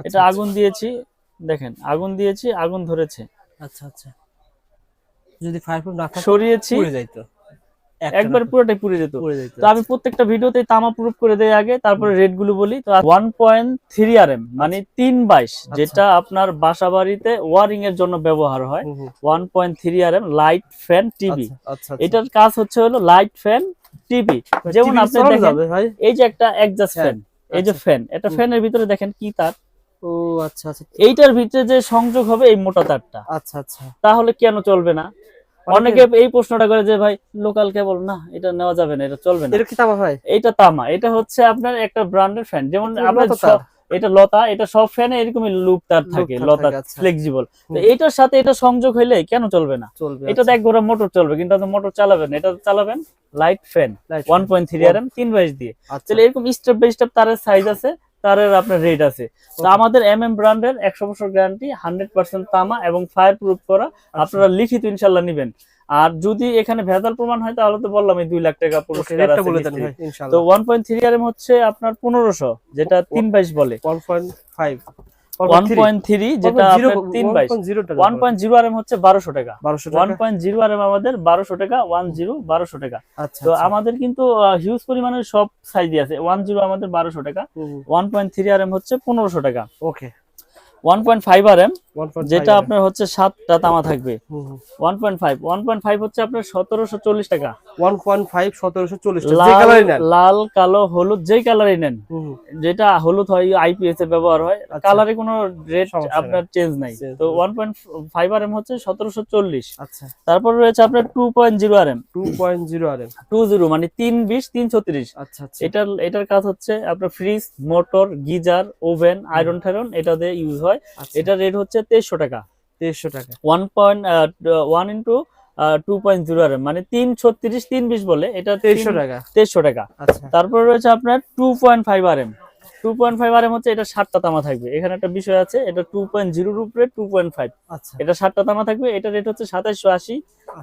এটা আগুন দিয়েছি, দেখেন আগুন দিয়েছি, আগুন ধরেছে। আচ্ছা আচ্ছা, যদি ফায়ারপ্রুফ না থাকতো সরিয়েছি, পুড়ে যাইতো, একবার পুরোটাই পুড়ে যেত। তো আমি প্রত্যেকটা ভিডিওতে তামা প্রুফ করে দেই আগে, তারপরে রেট গুলো বলি। তো 1.3 আরএম মানে 322, যেটা আপনার বাসা বাড়িতে ওয়ারিং এর জন্য ব্যবহার হয়। 1.3 আরএম লাইট ফ্যান টিভি। এটার কাজ হচ্ছে হলো লাইট ফ্যান টিভি। যেমন আপনি দেখেন এই যে একটা এক্সজস্ট ফ্যান, এই যে ফ্যান, এটা ফ্যানের ভিতরে দেখেন কি তার, ও আচ্ছা আচ্ছা, এইটার ভিতরে যে সংযোগ হবে এই মোটা তারটা। আচ্ছা আচ্ছা, তাহলে কেন চলবে না? অনেকে এই প্রশ্নটা করে যে ভাই লোকাল কেবল না, এটা নেওয়া যাবে না, এটা চলবে না। এটা কি তামা ভাই? এটা তামা। এটা হচ্ছে আপনার একটা ব্র্যান্ডের ফ্যান। যেমন আপনার এটা লতা, এটা সব ফ্যানে এরকমই লুপ তার থাকে, লতা ফ্লেক্সিবল। তো এটার সাথে এটা সংযোগ হইলে কেন চলবে না? এটা তো এক ঘোড়া মোটর চলবে, কিন্তু আপনি মোটর চালাবেন, এটা চালাবেন লাইট ফ্যান 1.3 আরএম 322 দিয়ে। তাহলে এরকম স্টেপ বাই স্টেপ তারের সাইজ আছে, তারের আপনার রেট আছে। তো আমাদের এমএম ব্র্যান্ডের 100 বছর গ্যারান্টি, 100% তামা এবং ফায়ার প্রুফ করা। আপনারা লিখিত ইনশাআল্লাহ নেবেন। আর যদি এখানে ভেজাল প্রমাণ হয় তাহলে তো বললাম এই 2 লাখ টাকা পুরস্কার আছে। তো 1.3 আরএম হচ্ছে আপনার 1500, যেটা 322 বলে। 1.3 যেটা আপনার 322, 1.0 আরএম হচ্ছে 1200 টাকা। 1.0 আরএম আমাদের 1200 টাকা, 10 1200 টাকা। তো আমাদের কিন্তু হিউজ পরিমাণের সব সাইজই আছে। 10 আমাদের 1200 টাকা, 1.3 আরএম হচ্ছে 1500 টাকা। ওকে। 1.5 আরএম যেটা আপনার হচ্ছে 7টা তামা থাকবে। 1.5 হচ্ছে আপনার 1740 টাকা। 1.5 1740 টাকা, যে কালারই নেন, লাল কালো হলুদ যেই কালারই নেন। যেটা হলুদ হয় আইপিএস এ ব্যবহার হয়, কালারে কোনো রেট আপনার চেঞ্জ নাই। তো 1.5 আরএম হচ্ছে 1740। আচ্ছা, তারপর রয়েছে আপনার 2.0 আরএম। 2.0 আরএম 20 মানে 320 336। আচ্ছা আচ্ছা, এটার কাজ হচ্ছে আপনার fridge, motor, geyser, oven, iron টায়রন এটা দিয়ে ইউজ হয়। এটার রেট হচ্ছে 2300 টাকা। 2300 টাকা। 1.1 ইনটু 2.0 আরএম মানে 336 320 বলে, এটা 2300 টাকা। 2300 টাকা। আচ্ছা, তারপর রয়েছে আপনার 2.5 আরএম। 2.5 আরএম হচ্ছে এটা 7টা তামা থাকবে। এখানে একটা বিষয় আছে, এটা 2.0 এর উপরে 2.5। আচ্ছা, এটা 7টা তামা থাকবে। এটা রেট হচ্ছে 2780।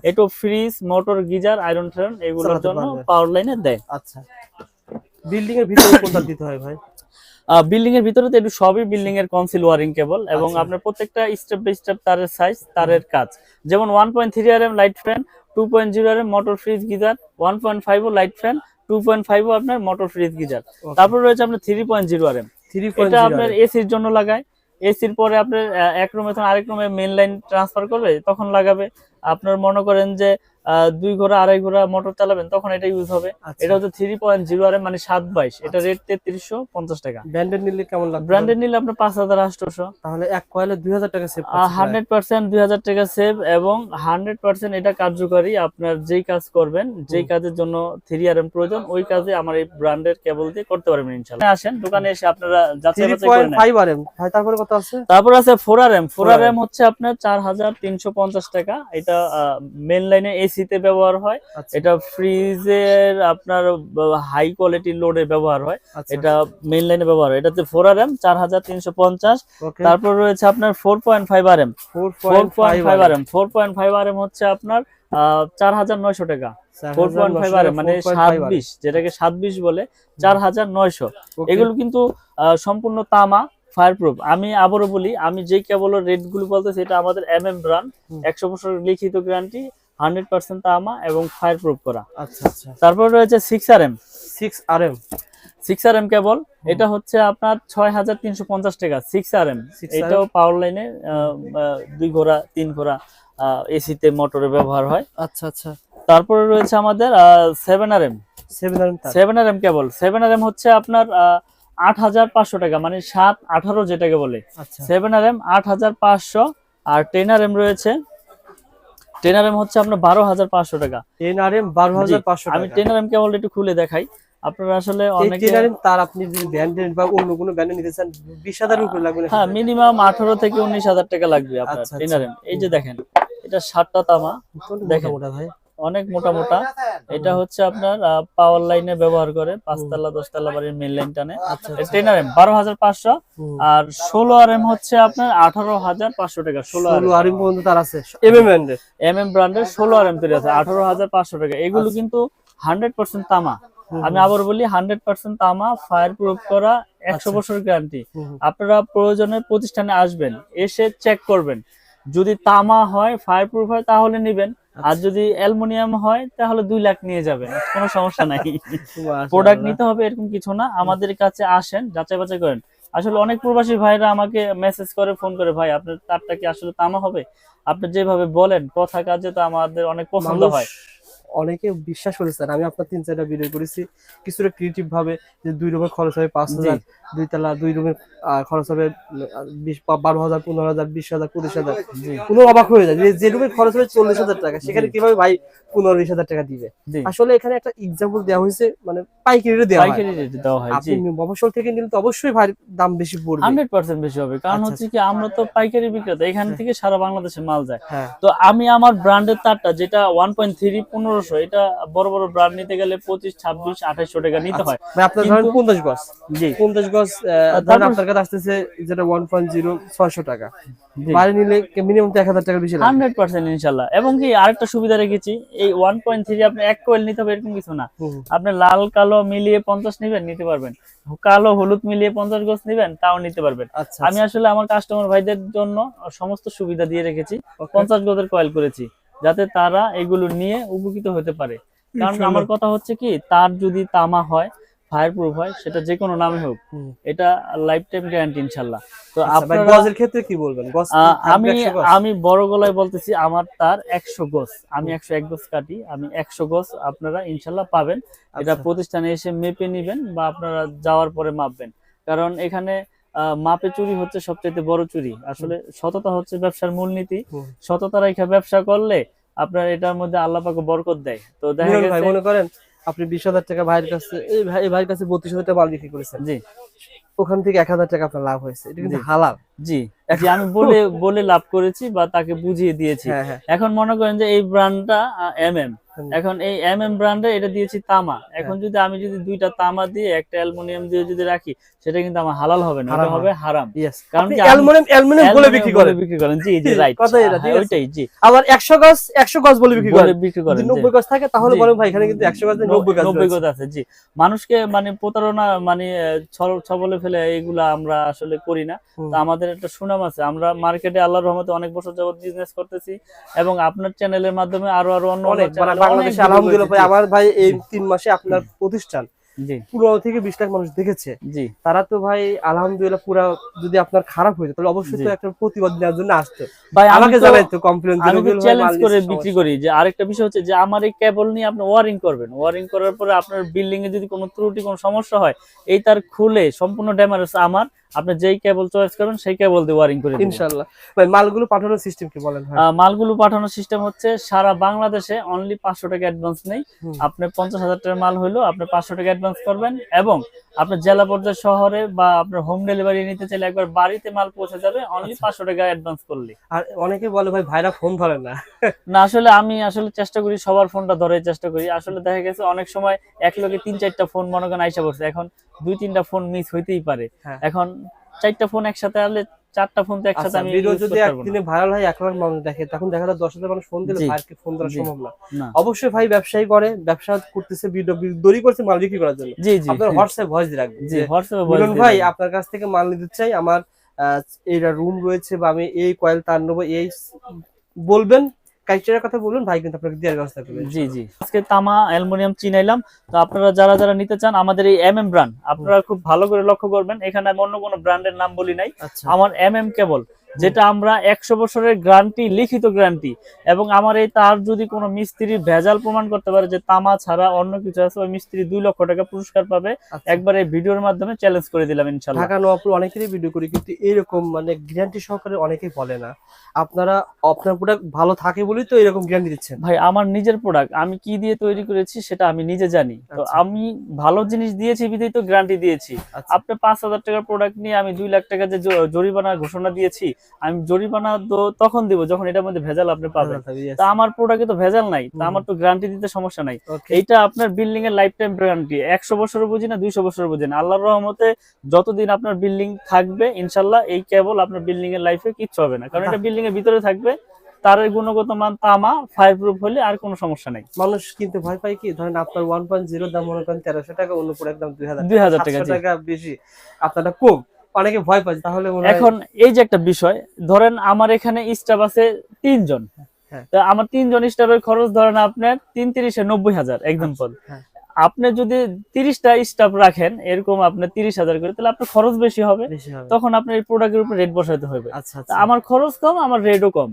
এটা ফ্রিজ, মোটর, গিজার, আয়রন টায়রন এগুলোর জন্য পাওয়ার লাইনে দেয়। আচ্ছা, বিল্ডিং এর ভিতরে কোনটা দিতে হয় ভাই? বিল্ডিং এর ভিতরে তো একটু সবই বিল্ডিং এর কনসিল ওয়ারিং কেবল, এবং আপনার প্রত্যেকটা স্টেপ বাই স্টেপ তারের সাইজ, তারের কাজ। যেমন 1.3 RM light fan, 2.0 RM motor, fridge, geyser, 1.5 light fan, 2.5 আপনার মোটর, ফ্রিজ, গিজার। তারপর রয়েছে আপনার 3.0 আরএম। এটা আপনার এসির জন্য লাগায়। এসির পরে আপনার এক রুমে থেকে আরেক রুমে মেইন লাইন ট্রান্সফার করবে, তখন লাগাবে। আপনার মনে করেন যে 2 ঘোড়া 2.5 ঘোড়া মোটর চালাবেন, তখন এটা ইউজ হবে। এটা হচ্ছে 3.0 আরএম মানে 722। এটা রেট 3350 টাকা। ব্র্যান্ডেড নিলে কেমন লাগবে? ব্র্যান্ডেড নিলে আপনার 5800। তাহলে এক কয়েলে 2000 টাকা সেভ। 100% 2000 টাকা সেভ, এবং 100% এটা কার্যকারী। আপনার যেই কাজ করবেন, যেই কাজের জন্য 3 আরএম প্রয়োজন, ওই কাজে আমার এই ব্র্যান্ডের কেবল দিয়ে করতে পারবেন ইনশাআল্লাহ। আসেন দোকানে এসে আপনারা যাচাই বাছাই করে নেন। 3.5 আরএম ভাই, তারপরে কত আছে? তারপর আছে 4 আরএম। 4 আরএম হচ্ছে আপনার 4350 টাকা। এটা মেইন লাইনে এসি তে ব্যবহার হয়। এটা ফ্রিজের আপনার হাই কোয়ালিটি লোডে ব্যবহার হয়। এটা মেইন লাইনে ব্যবহার হয়। এটাতে 4 আরএম 4350। তারপর রয়েছে আপনার 4.5 আরএম। 4.5 আরএম 4.5 আরএম হচ্ছে আপনার 4900 টাকা। 4.5 আরএম মানে 27, যেটাকে 27 বলে, 4900। এগুলো কিন্তু সম্পূর্ণ তামা, ফায়ারপ্রুফ। আমি আবারও বলি, আমি যে কেবলের রেট গুলো বলতেছি, এটা আমাদের এমএম ব্র্যান্ড, 100 বছর লিখিত গ্যারান্টি, 100% তামা এবং ফায়ারপ্রুফ করা। আচ্ছা আচ্ছা। তারপর রয়েছে 6 আরএম। 6 আরএম 6 আরএম কেবল, এটা হচ্ছে আপনার 6350 টাকা। 6 আরএম এটাও পাওয়ার লাইনে 2 ঘোড়া 3 ঘোড়া এসিতে মোটরে ব্যবহার হয়। আচ্ছা আচ্ছা। তারপরে রয়েছে আমাদের 7 আরএম। 7 আরএম কেবল। 7 আরএম হচ্ছে আপনার 8500 টাকা মানে 718 যেটাকে বলে। 7 আরএম 8500। আর 10 আরএম রয়েছে। 10 আরএম হচ্ছে আপনার 12500 টাকা। 10 আরএম 12500 টাকা। আমি 10 আরএম কেবল একটু খুলে দেখাই। আপনারা আসলে অনেকে 10 আরএম তার আপনি যদি ব্র্যান্ডেড বা অন্য কোনো ব্র্যান্ডে নিতে চান 20000 উপরে লাগবে না? হ্যাঁ, মিনিমাম 18 থেকে 19000 টাকা লাগবে আপনার 10 আরএম। এই যে দেখেন, এটা 7টা তামা, দেখেন ভাই অনেক মোটা মোটা। এটা হচ্ছে আপনার পাওয়ার লাইনে ব্যবহার করে, 5 তলা 10 তলা বাড়ির মেইন লাইন টানে। 10 আরএম 12500। আর 16 আরএম হচ্ছে আপনার 18500 টাকা। 16 আরএম পর্যন্ত তার আছে এমএম ব্র্যান্ডের। 16 আরএম তৈরি আছে 18500 টাকা। এগুলো কিন্তু 100% তামা। আমি আবার বলি 100% তামা, ফায়ার প্রুফ করা, 100 বছর গ্যারান্টি। আপনারা প্রয়োজনে প্রতিষ্ঠানে আসবেন, এসে চেক করবেন। যদি তামা হয়, ফায়ার প্রুফ হয় তাহলে নেবেন, আর যদি অ্যালুমিনিয়াম হয় তাহলে 2 লাখ নিয়ে যাবেন, কোনো সমস্যা নাই। প্রোডাক্ট নিতে হবে এরকম কিছু না, আমাদের কাছে আসেন, যাচাই বাছাই করেন। আসলে অনেক প্রবাসী ভাইরা আমাকে মেসেজ করে, ফোন করে, ভাই আপনার তারটা কি আসলে তামা হবে? আপনি যেভাবে বলেন কথা কাজে তো আমাদের অনেক পছন্দ হয়। অনেকে বিশ্বাস করে স্যার, আমি আপনার 3-4টা ভিডিও করেছি কিছুটা ক্রিয়েটিভ ভাবে, যে 2 রুমের খরচ হবে 5,000, 2 তলা 2 রুমের খরচ হবে 12,000, 15,000, 20,000, 25,000। কোনো অবাক হয়ে যায় যে রুমের খরচ হবে 40,000 টাকা, সেখানে কিভাবে ভাই 15-20,000 টাকা দিবে। আসলে এখানে একটা এক্সাম্পল দেওয়া হয়েছে, মানে পাইকারি রেটে দেওয়া হয়। পাইকারি রেটে দেওয়া হয়। আপনি মফস্বল থেকে নিলে তো অবশ্যই ভাই দাম বেশি পড়বে, 100% বেশি হবে, কারণ হচ্ছে কি আমরা তো পাইকারি বিক্রেতা, এখান থেকে সারা বাংলাদেশে মাল যায়। হ্যাঁ। তো আমি আমার ব্র্যান্ডের তারটা যেটা 1.3 1500, এটা বড় বড় ব্র্যান্ড নিতে গেলে 25, 26, 2800 টাকা নিতে হয়। ভাই আপনার ধরেন 50 গজ, জি 50 গজ ধরেন আপনার কাছে আসতেছে যেটা 1.0 600 টাকা, বাইরে নিলে মিনিমাম তো 1000 টাকা বেশি লাগবে। 100% ইনশাআল্লাহ। এবং কি আরেকটা সুবিধা রেখেছি, এই 1.3 আপনি এক কোয়েল নিতে হবে এরকম কিছু না, আপনি লাল কালো মিলিয়ে 50 নেবেন, নিতে পারবেন, কালো হলুদ মিলিয়ে 50 গজ নেবেন, তাও নিতে পারবেন। আমি আসলে আমার কাস্টমার ভাইদের জন্য সমস্ত সুবিধা দিয়ে রেখেছি, 50 গজের কয়েল করেছি, যাতে তারা এগুলো নিয়ে উপকৃত হতে পারে। কারণ আমার কথা হচ্ছে কি, তার যদি তামা হয়, ফায়ার প্রুফ হয়, সেটা যে কোনো নামে হোক, এটা লাইফ টাইম গ্যারান্টি ইনশাআল্লাহ। তো আপনারা গজের ক্ষেত্রে কি বলবেন? গজ আমি বড় গলায় বলতেছি, আমার তার 100 গজ, আমি 101 গজ কাটি, আমি 100 গজ আপনারা ইনশাআল্লাহ পাবেন। এটা প্রতিষ্ঠানে এসে মেপে নিবেন বা আপনারা যাওয়ার পরে মাপবেন, কারণ এখানে মাপে চুরি হচ্ছে সবচেয়ে বড় চুরি। আসলে সততা হচ্ছে ব্যবসার মূলনীতি, সততা রেখে ব্যবসা করলে আপনার এটার মধ্যে আল্লাহ পাক বরকত দেয়। তো দেখা গেছে মনে করেন আপনি 20,000 টাকা ভাইয়ের কাছে, এই ভাইয়ের কাছে 32,000 টাকা মাল বিক্রি করেছেন, জি, ওখান থেকে 1,000 টাকা আপনার লাভ হয়েছে, এটা কিন্তু হালাল। জি, আমি বলে লাভ করেছি বা তাকে বুঝিয়ে দিয়েছি। এখন মনে করেন যে এই ব্র্যান্ডটা এমএম, এখন এই এমএম ব্র্যান্ডে এটা দিয়েছি তামা, এখন যদি আমি যদি 2টা তামা দিয়ে একটা অ্যালুমিনিয়াম দিয়ে যদি রাখি, সেটা কিন্তু আমার হালাল হবে না, এটা হবে হারাম। কারণ কি অ্যালুমিনিয়াম বলে বিক্রি করেন। জি জি, রাইট, ওইটাই। জি, আবার 100 গজ বলে বিক্রি করেন। যদি 90 গজ থাকে তাহলে বলেন ভাই এখানে কিন্তু 100 গজ 90 গজ আছে। জি, মানুষকে মানে প্রতারণা, মানে ছবলে ফেলে এগুলা আমরা আসলে করি না। তো আমাদের একটা সুনাম আছে, আমরা মার্কেটে আল্লাহর রহমতে অনেক বছর যাবত বিজনেস করতেছি, এবং আপনার চ্যানেলের মাধ্যমে আরো অন্য বাংলাদেশে আলহামদুলিল্লাহ ভাই, আমার ভাই এই 3 মাসে আপনার প্রতিষ্ঠান 15 থেকে 20 লাখ মানুষ দেখেছে। তারা তো ভাই আলহামদুলিল্লাহ পুরো, যদি আপনার খারাপ হয়ে যায় তাহলে অবশ্যই তো একটা প্রতিবাদ নেওয়ার জন্য আসতো, ভাই আমাকে জানাইতো, কমপ্লেইন দিল, আমি চ্যালেঞ্জ করে বিক্রি করি। যে আরেকটা বিষয় হচ্ছে যে আমার এই কেবল নিয়ে আপনি ওয়ারিং করবেন, ওয়ারিং করার পরে আপনার বিল্ডিং এ যদি কোনো ত্রুটি, কোনো সমস্যা হয়, এই তার খুলে সম্পূর্ণ ড্যামেজ আমার, আপনি যেই কেবল চয়েস করবেন সেই কেবল দিয়ে ওয়ারিং করে দিবেন ইনশাআল্লাহ। ভাই মালগুলো পাঠানোর সিস্টেম কি বলেন? মালগুলো পাঠানোর সিস্টেম হচ্ছে সারা বাংলাদেশে অনলি 500 টাকা অ্যাডভান্স নেই। আপনি 50,000 টাকার মাল হইলো আপনি 500 টাকা অ্যাডভান্স করবেন, এবং আপনার জেলা পর্যায়ে শহরে বা আপনার হোম ডেলিভারি নিতে চাইলে একবার বাড়িতে মাল পৌঁছে যাবে অনলি 500 টাকা অ্যাডভান্স করলে। আর অনেকে বলে ভাই ভাইরা ফোন ধরে না। না, আসলে আমি চেষ্টা করি সবার ফোনটা ধরার চেষ্টা করি। আসলে দেখা গেছে অনেক সময় এক লগে 3-4টা ফোন মনে করেন আইসা পড়ছে, এখন 2-3টা ফোন মিস হইতেই পারে। এখন 4টা ফোন একসাথে আনলে 4টা ফোন তো একসাথে আমি ভিডিও যদি একদিনে ভাইরাল হয় 1 লাখ মানুষ দেখে, তখন দেখা যায় 10,000 মানুষ ফোন দিলে ভাইকে ফোন ধরা সম্ভব না। অবশ্যই ভাই ব্যবসায়ী করে, ব্যবসা করতেছে, ভিডিও তৈরি করছে মাল বিক্রি করার জন্য। আপনার হোয়াটসঅ্যাপ ভয়েস দিয়ে রাখবেন, জি হোয়াটসঅ্যাপে ভয়েস দিন, ভাই আপনার কাছ থেকে মাল নিতে চাই, আমার এইটা রুম রয়েছে বা আমি এই কয়েল তার নেব, এই বলবেন, ক্রাইটেরিয়ার কথা বলুন, ভাই কিন্তু আপনাকে দেওয়ার ব্যবস্থা করবে। জি জি, আজকে তামা অ্যালুমিনিয়াম চিনাইলাম। তো আপনারা যারা নিতে চান আমাদের এই এমএম ব্র্যান্ড, আপনারা খুব ভালো করে লক্ষ্য করবেন, এখানে আমি অন্য কোনো ব্র্যান্ডের নাম বলি নাই। আমার এমএম কেবল, যেটা আমরা 100 বছরের গ্যারান্টি, লিখিত গ্যারান্টি, এবং আমার এই তার যদি কোনো মিস্ত্রি ভেজাল প্রমাণ করতে পারে যে তামা ছাড়া অন্য কিছু আছে, ওই মিস্ত্রি 2 লক্ষ টাকা পুরস্কার পাবে। একবার এই ভিডিওর মাধ্যমে চ্যালেঞ্জ করে দিলাম ইনশাআল্লাহ। ঢাকা নওয়াবপুর অনেকেরই ভিডিও করি, কিন্তু এরকম মানে গ্যারান্টি সহকারে অনেকেই বলে না। আপনারা আপনার প্রোডাক্ট ভালো থাকে বলেই তো এরকম গ্যারান্টি দিচ্ছেন। ভাই আমার নিজের প্রোডাক্ট, আমি কি দিয়ে তৈরি করেছি সেটা আমি নিজে জানি। তো আমি ভালো জিনিস দিয়েছি বিধাই তো গ্যারান্টি দিয়েছি। আপনি 5,000 টাকার প্রোডাক্ট নিয়ে আমি 2 লাখ টাকা যে জরিমানা ঘোষণা দিয়েছি, আমি জরিমানা তখন দিব যখন এটার মধ্যে ভেজাল আপনি পাবেন। তা আমার প্রোডাক্টে তো ভেজাল নাই, তা আমার তো গ্যারান্টি দিতে সমস্যা নাই। এইটা আপনার বিল্ডিং এর লাইফ টাইম গ্যারান্টি, 100 বছর বুঝি না 200 বছর বুঝি না, আল্লাহর রহমতে যতদিন আপনার বিল্ডিং থাকবে ইনশাআল্লাহ এই কেবল আপনার বিল্ডিং এর লাইফে কিচ্ছু হবে না, কারণ এটা বিল্ডিং এর ভিতরে থাকবে, তারের গুণগত মান তামা, ফায়ার প্রুফ হলে আর কোনো সমস্যা নেই। মানুষ কিনতে ভয় পায় কি, ধরেন আপনার 1.0 দাম মনে করেন 1300 টাকা, অন্য প্রোডাক্ট দাম 2000 টাকা, 700 টাকা বেশি, আপনারটা কম, অনেকে ভয় পায়। তাহলে এখন এই যে একটা বিষয়, ধরেন আমার এখানে স্টাফ আছে 3 জন, তা আমার 3 জন স্টাফের খরচ ধরেন আপনার 3-30 90,000 एग्जांपल। আপনি যদি 30টা স্টাফ রাখেন এরকম আপনার 30,000 করে, তাহলে আপনার খরচ বেশি হবে, তখন আপনার এই প্রোডাক্টের উপর রেট বসাইতে হবে। আমার খরচ কম, আমার রেটও কম,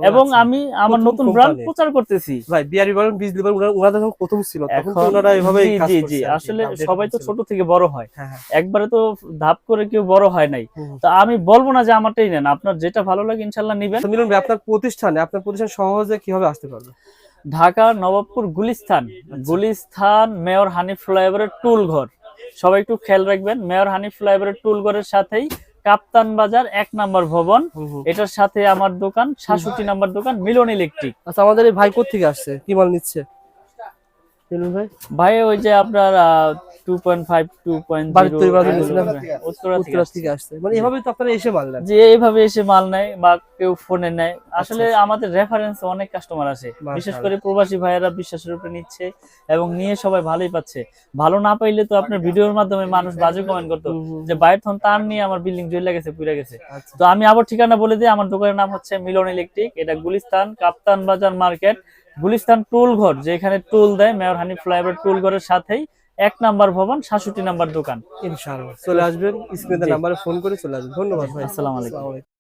এবং আমি আমার নতুন ব্র্যান্ড প্রচার করতেছি। ভাই বিআরবি বলেন, বিজলি বলেন, ওনারা যখন প্রথম ছিল তখন তো ওনারা এভাবেই কাজ করছে। জি, আসলে সবাই তো ছোট থেকে বড় হয়, একবারে তো ধাপ করে কেউ বড় হয় নাই। তো আমি বলবো না যে আমারটাই নেন, আপনার যেটা ভালো লাগে ইনশাআল্লাহ নেবেন। তো মিলন ভাই, আপনার প্রতিষ্ঠান সহজে কিভাবে আসতে পারবে? ঢাকা নবাবপুর গুলিস্তান মেয়র হানিফ ফ্লাইওভারের টুল ঘর, সবাই একটু খেয়াল রাখবেন। মেয়র হানিফ ফ্লাইওভারের টুল ঘরের সাথেই কাপ্তান বাজার 1 নম্বর ভবন, এটার সাথে আমার দোকান 66 নম্বর দোকান মিলন ইলেকট্রিক। আচ্ছা, আমাদের এই ভাই কোত্থেকে আসছে, কি মাল নিচ্ছে ভাই? ওই যে আপনার 2.5 উত্তরা থেকে আসছে, মানে এভাবে তো আপনারা এসে মাল নেন? যে এইভাবে এসে মাল নেয় বা কেউ ফোনে নেয়। আসলে আমাদের রেফারেন্স অনেক কাস্টমার আসে, বিশেষ করে প্রবাসী ভাইয়েরা বিশ্বাসের উপরে নিচ্ছে এবং নিয়ে সবাই ভালোই পাচ্ছে। ভালো না পাইলে তো আপনার ভিডিওর মাধ্যমে মানুষ বাজে কমেন্ট করতো যে বাইরে থন তার নিয়ে আমার বিল্ডিং জ্বলে গেছে, পুড়ে গেছে। তো আমি আবার ঠিকানা বলে দিই, আমার দোকানের নাম হচ্ছে মিলন ইলেকট্রিক, এটা গুলিস্তান কাপ্তান বাজার মার্কেট, গুলিস্তান টুল ঘর, যেখানে টুল দেয় মেয়র হানিফ ফ্লাইওভার টুল ঘরের সাথেই 1 নম্বর ভবন 66 নম্বর দোকান। ইনশাআল্লাহ চলে আসবেন, স্ক্রিনে নাম্বারে ফোন করে চলে আসবেন। ধন্যবাদ ভাই, আসসালামু আলাইকুম।